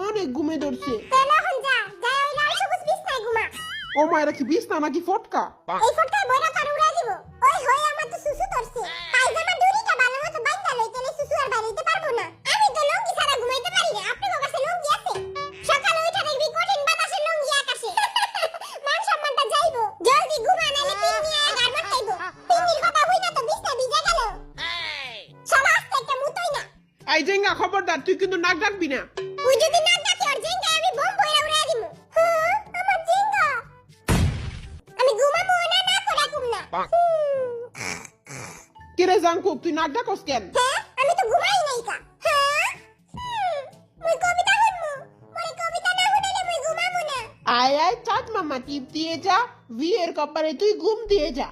অনেক ঘুমে ধরছে। তাহলে এখন যা যাই ওই লাল সবুজ বিছনায় ঘুমা। ও মায়েরা কি বিছনা নাকি ফটকা? এই ফটকায় বইরা তোর উড়াই দিব। ওই হই আমার তো সুসু ধরছে। পায়জামা দড়িটা ভালো মতো বাইন্ধা লই, তাহলে সুসু আর বাইরে যেতে পারবো না। আমি তো লুঙ্গি ছাড়া ঘুমাইতে পারি না। আপনার কাছে লুঙ্গি আছে? সকালে উঠা দেখবি কঠিন বাতাসে লুঙ্গি আকাশে। মান সম্মানটা যাইবো। জলদি ঘুমা, নাইলে পিন নিয়ে গারমাট খাইবো। পিন্নির কথা হইনা তো বিছনা ভিজে গেল। সব আস্তে একটা মুতোই না। এই জেঙ্গা খবরদার, তুই কিন্তু নাক ডাকবি না। তুই যদি নাক ডাকি ওর জেঙ্গায় আমি বোম বইরা উড়াই দিমু। হ্যাঁ, আমার জেঙ্গা। আমি ঘুমাবো না, না করে ঘুম না। কিরে জাঙ্কুক, তুই নাক ডাকস কেন? হ্যাঁ, আমি তো ঘুমাই নাই কা। হ্যাঁ, মুই কবিতা শুনমু। মই কবিতা না শুনাইলে মুই ঘুমাবো না। আয় আয় চাঁদ মামা টিপ দিয়ে যা, বিয়ের কপালে তুই ঘুম দিয়ে যা।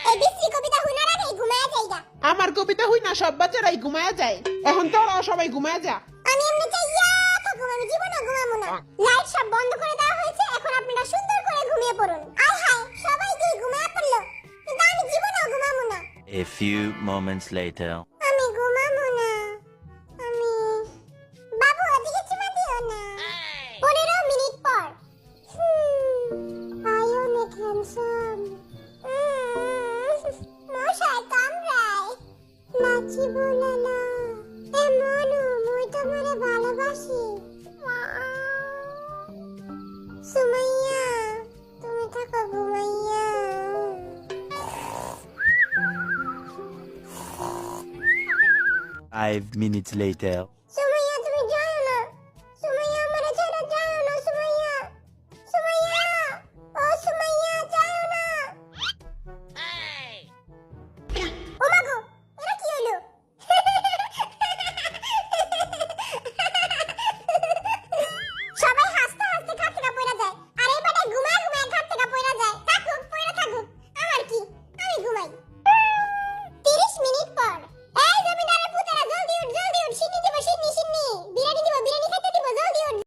এই বিশ্রী কবিতা শুনার আগেই ঘুমায়া যাইগা। আমার কবিতা হই না, সব বাচ্চারাই ঘুমায়া যায়। এখন তোরাও সবাই ঘুমায়া যা। আমি এমনি চাইয়া থাকবো, আমি জীবনে ঘুমাবো না। লাইট সব বন্ধ করে দেওয়া হয়েছে, এখন আপনারা সুন্দর করে ঘুমিয়ে পড়ুন। আয় হায়, সবাই কি ঘুমিয়ে পড়লো, কিন্তু আমি জীবনেও ঘুমাবো না। A few moments later. আমি ঘুমাবো না। আমি বাবু ওদিকে চুমা দিও না। 15 মিনিট পর। আই অনেক হ্যান্ডসাম। মশাই কামড়ায়। নাচিব না না। এ মনু, মুই তোমারে ভালোবাসি। সুমাইয়া, তুমি থাকো ঘুমাইয়া। 5 minutes later.